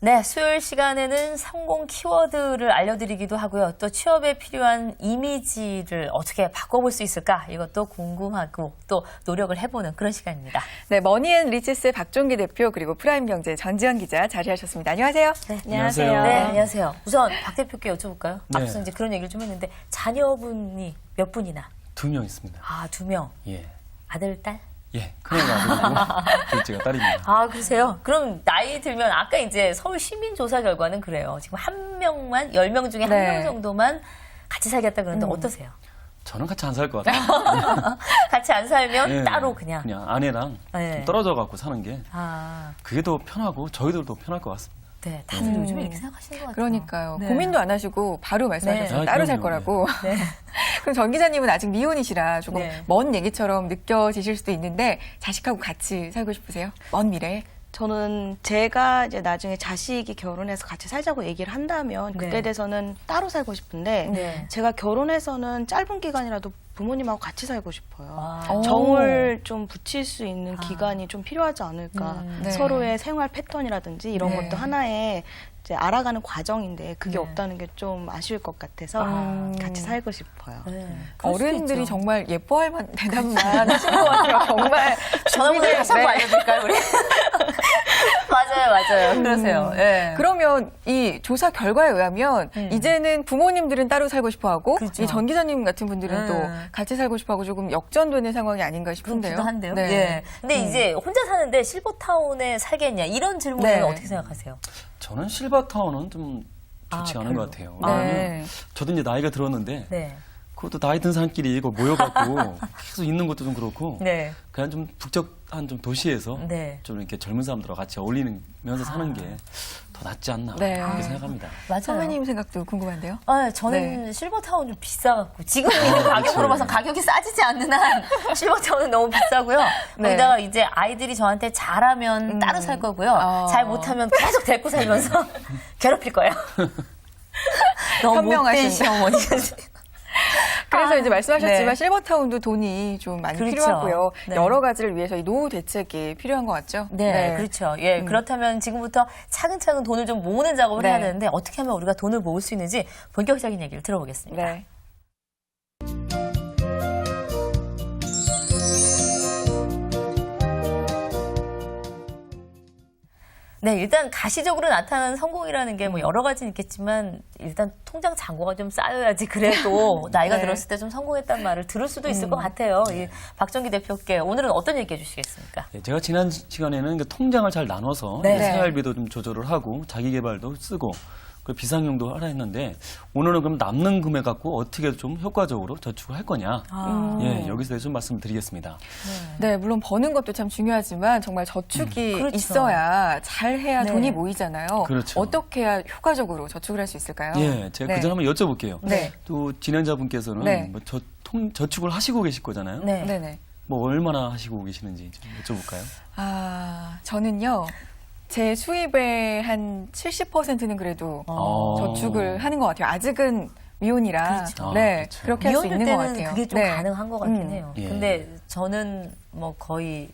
네, 수요일 시간에는 성공 키워드를 알려드리기도 하고요. 또 취업에 필요한 이미지를 어떻게 바꿔볼 수 있을까? 이것도 궁금하고 또 노력을 해보는 그런 시간입니다. 네, 머니앤리치스의 박종기 대표 그리고 프라임경제 전지현 기자 자리하셨습니다. 안녕하세요. 네, 안녕하세요. 네, 안녕하세요. 우선 박 대표께 여쭤볼까요? 네. 앞서 이제 그런 얘기를 좀 했는데 자녀분이 몇 분이나? 2명 있습니다. 아, 2명. 예. 아들, 딸? 예. 큰애가 아들이고 둘째가 딸입니다. 아, 그러세요? 그럼 나이 들면 아까 이제 서울 시민조사 결과는 그래요. 지금 한 명만, 10명 중에 한 네. 명 정도만 같이 살겠다 그러는데 어떠세요? 저는 같이 안 살 것 같아요. 같이 안 살면 예. 따로 그냥. 아내랑 네. 좀 떨어져 갖고 사는 게 아, 그게 더 편하고 저희들도 편할 것 같습니다. 네. 다들 요즘에 이렇게 생각하시는 것 같아요. 그러니까요. 네. 고민도 안 하시고 바로 말씀하셨어요. 네. 따로 아, 살 그럼요. 거라고. 네. 그럼 전 기자님은 아직 미혼이시라 조금 네. 먼 얘기처럼 느껴지실 수도 있는데 자식하고 같이 살고 싶으세요? 먼 미래에? 저는 제가 이제 나중에 자식이 결혼해서 같이 살자고 얘기를 한다면 네. 그때 돼서는 따로 살고 싶은데 네. 제가 결혼해서는 짧은 기간이라도 부모님하고 같이 살고 싶어요. 아, 정을 좀 붙일 수 있는 기간이 좀 필요하지 않을까. 네. 서로의 생활 패턴이라든지 이런 네. 것도 하나의 이제 알아가는 과정인데 그게 네. 없다는 게 좀 아쉬울 것 같아서 같이 살고 싶어요. 네. 그럴 수도 어른들이 있죠. 정말 예뻐할 만한 대답만 하신 것 같아요. 정말. 전화번호 다시 한번 알려드릴까요, 우리? 맞아요. 그러세요. 예. 그러면 이 조사 결과에 의하면 이제는 부모님들은 따로 살고 싶어 하고 그렇죠. 이 전 기자님 같은 분들은 또 같이 살고 싶어 하고 조금 역전되는 상황이 아닌가 싶은데요. 그렇기도 한데요. 네. 예. 근데 이제 혼자 사는데 실버타운에 살겠냐 이런 질문은 네. 어떻게 생각하세요? 저는 실버타운은 좀 좋지 아, 않은 별로. 것 같아요. 아. 왜냐하면 저도 이제 나이가 들었는데 네. 그것도 나이 든 사람끼리 이거 모여갖고 계속 있는 것도 좀 그렇고 네. 그냥 좀 북적한 좀 도시에서 네. 좀 이렇게 젊은 사람들과 같이 어울리면서 사는 게 더 낫지 않나 네. 그렇게 생각합니다. 맞아요. 선배님 생각도 궁금한데요. 아, 저는 실버타운 좀 비싸갖고 지금 있는 그렇죠. 가격으로 봐서 가격이 싸지지 않는 한 실버타운은 너무 비싸고요. 네. 거기다가 이제 아이들이 저한테 잘하면 따로 살 거고요. 잘 못하면 계속 데리고 살면서 괴롭힐 거예요. 너무 현명하신 못된 시어머니가. 그래서 이제 말씀하셨지만 네. 실버타운도 돈이 좀 많이 그렇죠. 필요하고요. 네. 여러 가지를 위해서 이 노후 대책이 필요한 것 같죠? 네, 그렇죠. 예, 그렇다면 지금부터 차근차근 돈을 좀 모으는 작업을 네. 해야 되는데 어떻게 하면 우리가 돈을 모을 수 있는지 본격적인 얘기를 들어보겠습니다. 네. 네, 일단 가시적으로 나타나는 성공이라는 게 뭐 여러 가지는 있겠지만 일단 통장 잔고가 좀 쌓여야지 그래도 나이가 네. 들었을 때 좀 성공했다는 말을 들을 수도 있을 것 같아요. 이 박정기 대표께 오늘은 어떤 얘기 해주시겠습니까? 예, 제가 지난 시간에는 통장을 잘 나눠서 네. 생활비도 좀 조절을 하고 자기 개발도 쓰고 그 비상용도 하라 했는데 오늘은 그럼 남는 금액 갖고 어떻게 좀 효과적으로 저축을 할 거냐? 예, 여기서 대해서 좀 말씀드리겠습니다. 네, 물론 버는 것도 참 중요하지만 정말 저축이 그렇죠. 있어야 잘 해야 네. 돈이 모이잖아요. 그렇죠. 어떻게 해야 효과적으로 저축을 할 수 있을까요? 예, 제가 네. 그 점 한번 여쭤볼게요. 네. 또 진행자분께서는 네. 뭐 저축을 하시고 계실 거잖아요. 네. 네네. 뭐 얼마나 하시고 계시는지 좀 여쭤볼까요? 아, 저는요. 제 수입의 한 70%는 그래도 저축을 하는 것 같아요. 아직은 미혼이라 그렇죠. 네, 그렇죠. 그렇게 할 수 미혼일 있는 것 때는 같아요. 그게 좀 네. 가능한 것 같긴 해요. 예. 근데 저는 뭐 거의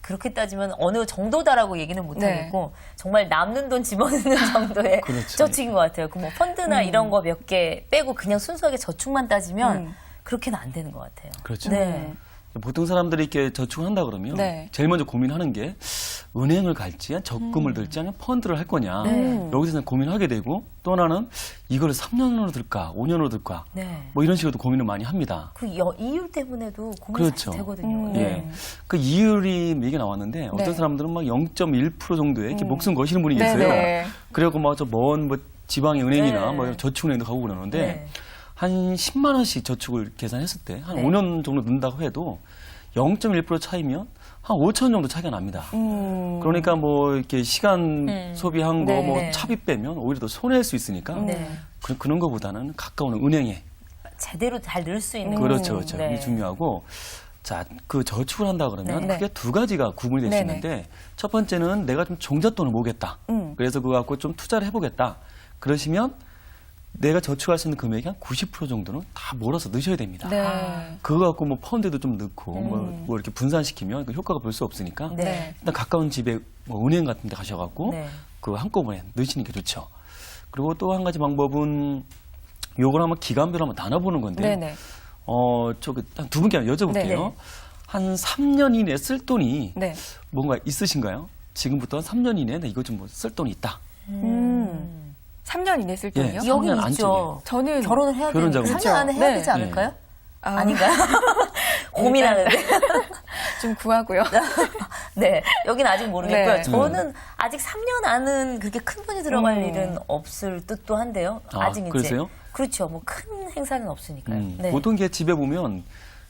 그렇게 따지면 어느 정도다라고 얘기는 못 네. 하겠고 정말 남는 돈 집어넣는 정도의 그렇죠. 저축인 것 같아요. 그 뭐 펀드나 이런 거 몇 개 빼고 그냥 순수하게 저축만 따지면 그렇게는 안 되는 것 같아요. 그렇죠. 네. 보통 사람들이 이렇게 저축을 한다 그러면 네. 제일 먼저 고민하는 게 은행을 갈지 적금을 들지 아니면 펀드를 할 거냐. 네. 여기서 고민하게 되고 또 하나는 이걸 3년으로 들까 5년으로 들까 네. 뭐 이런 식으로 고민을 많이 합니다. 그 이율 때문에도 고민이 그렇죠. 사실 되거든요. 예. 그 이율이 얘기가 나왔는데 어떤 네. 사람들은 막 0.1% 정도에 이렇게 목숨 거시는 분이 계세요. 네네. 그리고 막 저 먼 뭐 지방의 은행이나 네. 뭐 저축은행도 가고 그러는데 네. 한 10만 원씩 저축을 계산했을 때 한 네. 5년 정도 넣는다고 해도 0.1% 차이면 한 5천 원 정도 차이가 납니다. 그러니까 뭐 이렇게 시간 소비한 거 네, 뭐 네. 차비 빼면 오히려 더 손해일 수 있으니까 네. 그런 거보다는 가까운 은행에 제대로 잘 넣을 수 있는 그렇죠, 그렇죠. 네. 이게 중요하고 자, 그 저축을 한다 그러면 네. 크게 두 가지가 구분이 될 수 네네. 있는데 첫 번째는 내가 좀 종잣돈을 모으겠다. 그래서 그거 갖고 좀 투자를 해보겠다. 그러시면 내가 저축할 수 있는 금액이 한 90% 정도는 다 몰아서 넣으셔야 됩니다. 네. 그거 갖고 뭐 펀드도 좀 넣고 뭐 이렇게 분산시키면 그 효과가 볼 수 없으니까 네. 일단 가까운 집에 뭐 은행 같은 데 가셔갖고 네. 그 한꺼번에 넣으시는 게 좋죠. 그리고 또 한 가지 방법은 요걸 한번 기간별로 한번 나눠보는 건데요. 네네. 한 두 분께 한번 여쭤볼게요. 네네. 한 3년 이내에 쓸 돈이 네. 뭔가 있으신가요? 지금부터 한 3년 이내에 나 이거 좀 뭐 쓸 돈이 있다. 3년 이내 쓸 예. 돈이요? 여기 3년 있죠. 저는 결혼을 해야 결혼 되니까 자금. 3년 안에 해야 네. 되지 않을까요? 아, 아닌가요? 고민하는데. 좀 구하고요. 네, 여기는 아직 모르겠고요. 네. 저는 아직 3년 안은 그렇게 큰 돈이 들어갈 일은 없을 듯도 한데요. 아, 아직 이제 그러세요? 그렇죠. 뭐 큰 행사는 없으니까요. 네. 보통 이게 집에 보면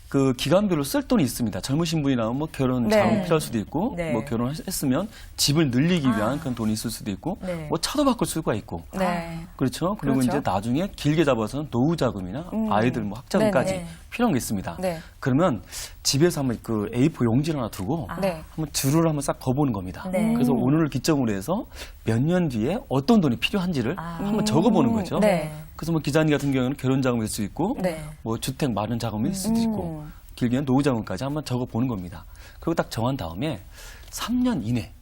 그 기간별로 쓸 돈이 있습니다. 젊으신 분이라면 뭐 결혼 네. 자금 필요할 수도 있고, 네. 뭐 결혼했으면 집을 늘리기 위한 그런 돈이 있을 수도 있고, 네. 뭐 차도 바꿀 수가 있고, 네. 그렇죠. 그리고 그렇죠. 이제 나중에 길게 잡아서는 노후 자금이나 아이들 뭐 학자금까지 네네. 필요한 게 있습니다. 네. 그러면 집에서 한번 그 A4 용지를 하나 두고 네. 한번 줄을 한번 싹 거보는 겁니다. 네. 그래서 오늘을 기점으로 해서 몇 년 뒤에 어떤 돈이 필요한지를 한번 적어보는 거죠. 네. 그래서 뭐 기자님 같은 경우는 결혼 자금일 수 있고, 네. 뭐 주택 마련 자금일 수도 있고, 길게는 노후 자금까지 한번 적어보는 겁니다. 그리고 딱 정한 다음에 3년 이내,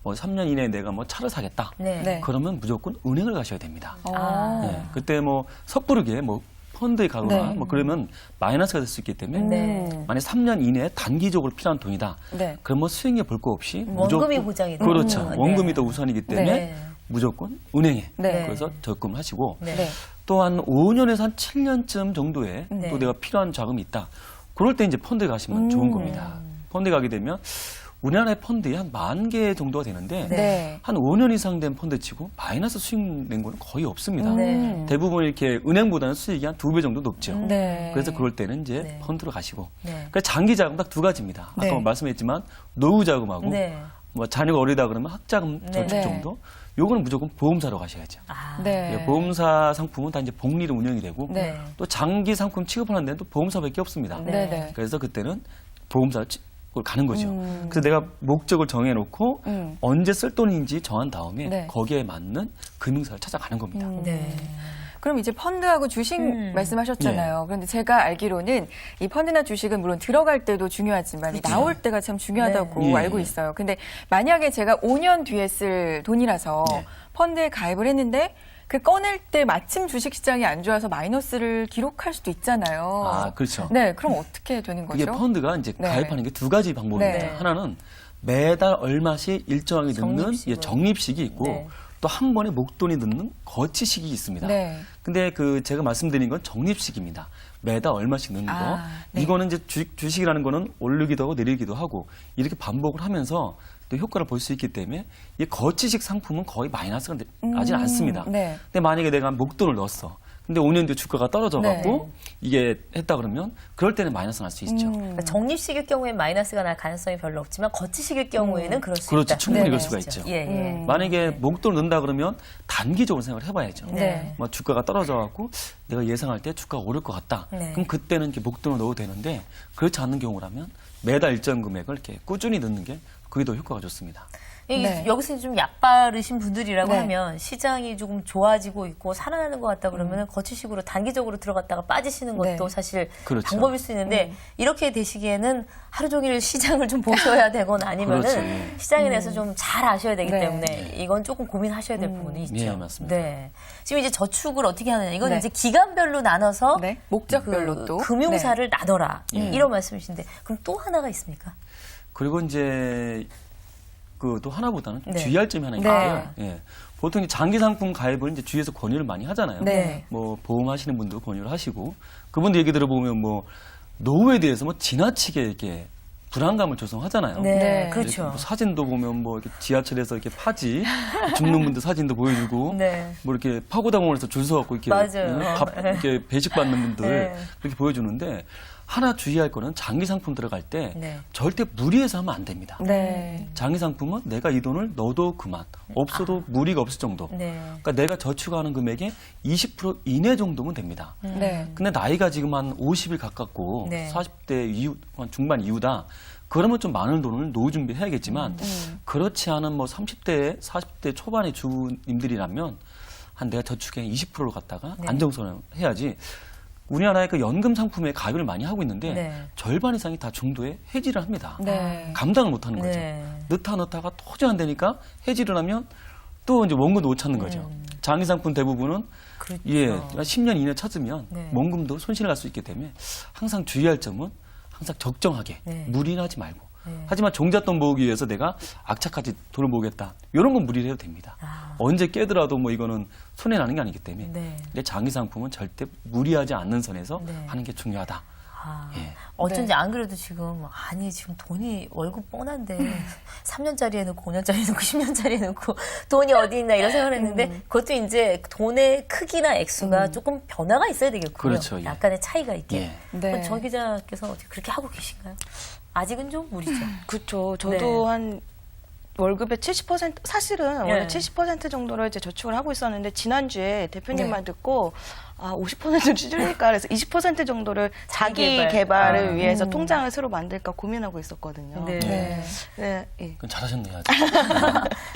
뭐 3년 이내에 내가 뭐 차를 사겠다. 네. 네. 그러면 무조건 은행을 가셔야 됩니다. 아. 네. 그때 뭐 섣부르게 뭐 펀드에 가거나 네. 뭐 그러면 마이너스가 될 수 있기 때문에 네. 만약 3년 이내에 단기적으로 필요한 돈이다. 네. 그럼 뭐 수익에 볼 거 없이 원금이 보장이 되는 그렇죠. 거죠. 원금이 네. 더 우선이기 때문에 네. 무조건 은행에 네. 그래서 적금을 하시고 네. 네. 또 한 5년에서 한 7년쯤 정도에 네. 또 내가 필요한 자금이 있다. 그럴 때 이제 펀드에 가시면 좋은 겁니다. 펀드에 가게 되면 우리나라의 펀드에 한 10,000개 정도가 되는데 네. 한 5년 이상 된 펀드 치고 마이너스 수익 낸 거는 거의 없습니다. 네. 대부분 이렇게 은행보다는 수익이 한 2배 정도 높죠. 네. 그래서 그럴 때는 이제 네. 펀드로 가시고. 네. 그러니까 장기 자금 딱 두 가지입니다. 네. 아까 말씀했지만 노후 자금하고 네. 뭐 자녀가 어리다 그러면 학자금 저축 네. 정도. 요거는 무조건 보험사로 가셔야죠. 아. 네. 예, 보험사 상품은 다 이제 복리로 운영이 되고 네. 또 장기 상품 취급하는 데는 또 보험사밖에 없습니다. 네. 네. 그래서 그때는 보험사로 가는 거죠. 그래서 내가 목적을 정해놓고 언제 쓸 돈인지 정한 다음에 네. 거기에 맞는 금융사를 찾아가는 겁니다. 네. 그럼 이제 펀드하고 주식 말씀하셨잖아요. 그런데 제가 알기로는 이 펀드나 주식은 물론 들어갈 때도 중요하지만 이 나올 때가 참 중요하다고 네. 예. 알고 있어요. 근데 만약에 제가 5년 뒤에 쓸 돈이라서 네. 펀드에 가입을 했는데 그 꺼낼 때 마침 주식시장이 안 좋아서 마이너스를 기록할 수도 있잖아요. 아, 그렇죠. 네, 그럼 어떻게 되는 거죠? 이게 펀드가 이제 네. 가입하는 게 두 가지 방법입니다. 네. 하나는 매달 얼마씩 일정하게 넣는 적립식으로. 적립식이 있고 네. 또 한 번에 목돈이 넣는 거치식이 있습니다. 네. 근데 그 제가 말씀드린 건 적립식입니다. 매달 얼마씩 넣는 거. 아, 네. 이거는 이제 주식이라는 거는 오르기도 하고 내리기도 하고 이렇게 반복을 하면서 또 효과를 볼 수 있기 때문에 이 거치식 상품은 거의 마이너스가 나지 않습니다. 네. 근데 만약에 내가 목돈을 넣었어. 근데 5년 뒤에 주가가 떨어져 갖고 네. 이게 했다 그러면 그럴 때는 마이너스 날 수 있죠. 그러니까 적립식일 경우엔 마이너스가 날 가능성이 별로 없지만 거치식일 경우에는 그럴 수 그렇죠. 있다. 충분히 네, 그럴 수가 진짜. 있죠. 예, 예. 만약에 목돈을 넣는다 그러면 단기적으로 생각을 해봐야죠. 네. 뭐 주가가 떨어져 갖고 내가 예상할 때 주가가 오를 것 같다. 네. 그럼 그때는 이렇게 목돈을 넣어도 되는데 그렇지 않는 경우라면 매달 일정 금액을 이렇게 꾸준히 넣는 게 그게 더 효과가 좋습니다. 네. 여기서 좀 약바르신 분들이라고 네. 하면 시장이 조금 좋아지고 있고 살아나는 것 같다 그러면 거치식으로 단기적으로 들어갔다가 빠지시는 것도 네. 사실 그렇죠. 방법일 수 있는데 이렇게 되시기에는 하루 종일 시장을 좀 보셔야 되거나 아니면은 그렇죠. 예. 시장에 대해서 좀 잘 아셔야 되기 네. 때문에 이건 조금 고민하셔야 될 부분이 있죠. 예, 맞습니다. 네. 지금 이제 저축을 어떻게 하느냐 이건 네. 이제 기간별로 나눠서 네. 목적별로 또. 금융사를 나눠라 예. 이런 말씀이신데 그럼 또 하나가 있습니까? 그리고 이제 그 또 하나보다는 좀 네. 주의할 점이 하나 네. 있는데요. 예. 보통 이제 장기 상품 가입을 이제 주위에서 권유를 많이 하잖아요. 네. 뭐 보험하시는 분도 권유를 하시고 그분들 얘기 들어보면 뭐 노후에 대해서 뭐 지나치게 이렇게 불안감을 조성하잖아요. 네, 네. 그렇죠. 이렇게 뭐 사진도 보면 뭐 이렇게 지하철에서 이렇게 파지 죽는 분들 사진도 보여주고 네. 뭐 이렇게 파고다공원에서 줄 서갖고 이렇게 맞아요. 밥 이렇게 배식 받는 분들 네. 그렇게 보여주는데 하나 주의할 거는 장기 상품 들어갈 때 네. 절대 무리해서 하면 안 됩니다. 네. 장기 상품은 내가 이 돈을 넣어도 그만 없어도 무리가 없을 정도. 네. 그러니까 내가 저축하는 금액의 20% 이내 정도면 됩니다. 네. 근데 나이가 지금 한 50일 가깝고 네. 40대 이후, 중반 이후다. 그러면 좀 많은 돈을 노후 준비해야겠지만 그렇지 않은 뭐 30대, 40대 초반의 주님들이라면 한 내가 저축의 20%를 갖다가 네. 안정선을 해야지. 우리나라의 그 연금 상품에 가입을 많이 하고 있는데 네. 절반 이상이 다 중도에 해지를 합니다. 네. 감당을 못 하는 거죠. 네. 넣다가 도저히 안 되니까 해지를 하면 또 이제 원금도 못 찾는 거죠. 장기 상품 대부분은 그렇죠. 예, 10년 이내 찾으면 네. 원금도 손실을 갈 수 있기 때문에 항상 주의할 점은 항상 적정하게 네. 무리를 하지 말고. 네. 하지만 종잣돈 모으기 위해서 내가 악착같이 돈을 모으겠다. 이런 건 무리를 해도 됩니다. 아. 언제 깨더라도 뭐 이거는 손해 나는 게 아니기 때문에 네. 내 장기 상품은 절대 무리하지 않는 선에서 네. 하는 게 중요하다. 아, 예. 어쩐지 네. 안 그래도 지금 지금 돈이 월급 뻔한데 3년짜리에 넣고 5년짜리에 넣고 10년짜리에 넣고 돈이 어디 있나 이런 생각을 했는데 그것도 이제 돈의 크기나 액수가 조금 변화가 있어야 되겠고요. 그렇죠, 예. 약간의 차이가 있게. 예. 네. 그럼 저 기자께서 어떻게 그렇게 하고 계신가요? 아직은 좀 무리죠. 그렇죠. 저도 네. 한 월급의 70% 사실은 네. 원래 70% 정도를 이제 저축을 하고 있었는데 지난주에 대표님 네. 말 듣고 50%를 줄일까 그래서 20% 정도를 자기 개발. 개발을 위해서 통장을 새로 만들까 고민하고 있었거든요. 네. 네. 네, 예. 그건 잘하셨네요.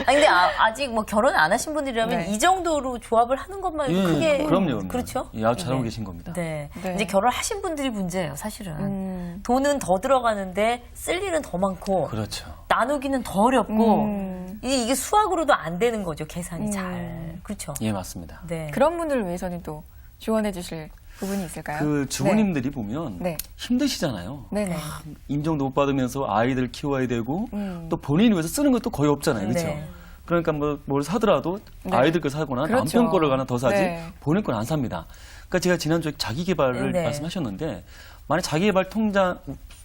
근데 아직 뭐 결혼 안 하신 분들이라면 네. 이 정도로 조합을 하는 것만 예, 크게 그럼요. 그렇죠? 예, 아주 잘하고 네. 계신 겁니다. 네. 네. 이제 결혼하신 분들이 문제예요, 사실은. 돈은 더 들어가는데 쓸 일은 더 많고 그렇죠. 나누기는 더 어렵고 이게 수학으로도 안 되는 거죠, 계산이 잘. 그렇죠? 예, 맞습니다. 네. 그런 분들을 위해서는 또 지원해 주실 부분이 있을까요? 그 주부님들이 보면 네. 힘드시잖아요. 네네. 인정도 못 받으면서 아이들 키워야 되고 또 본인을 위해서 쓰는 것도 거의 없잖아요. 그렇죠? 네. 그러니까 뭘 사더라도 네. 아이들 거 사거나 그렇죠. 남편 거를 하나 더 사지 네. 본인 건 안 삽니다. 그러니까 제가 지난주에 자기 개발을 네. 말씀하셨는데 만약 자기 개발 통장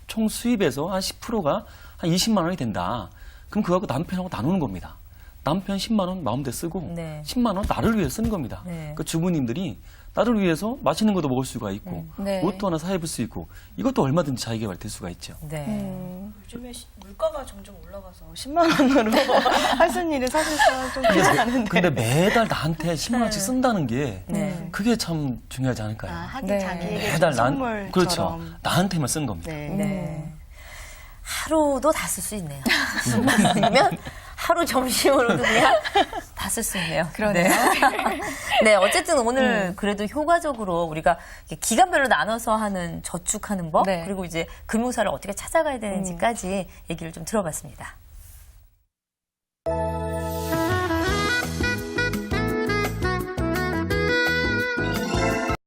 총 수입에서 한 10%가 한 20만 원이 된다. 그럼 그거 갖고 남편하고 나누는 겁니다. 남편 10만 원 마음대로 쓰고 네. 10만 원 나를 위해서 쓰는 겁니다. 네. 그 주부님들이 나를 위해서 맛있는 것도 먹을 수가 있고 네. 옷도 하나 사 입을 수 있고 이것도 얼마든지 자기 개발 될 수가 있죠. 네. 요즘에 물가가 점점 올라가서 10만 원으로 할 수 있는 일은 사실상 좀 크지 않은데. 근데 매달 나한테 10만 원씩 쓴다는 게 네. 그게 참 중요하지 않을까요? 하긴 네. 자기에게 매달 선물처럼. 그렇죠. 나한테만 쓰는 겁니다. 네. 네. 하루도 다 쓸 수 있네요. 10만 원이면 하루 점심으로도 그냥 다 쓸 수 있네요. 그러네요. 네. 네, 어쨌든 오늘 그래도 효과적으로 우리가 기간별로 나눠서 하는 저축하는 법, 네. 그리고 이제 금융사를 어떻게 찾아가야 되는지까지 얘기를 좀 들어봤습니다.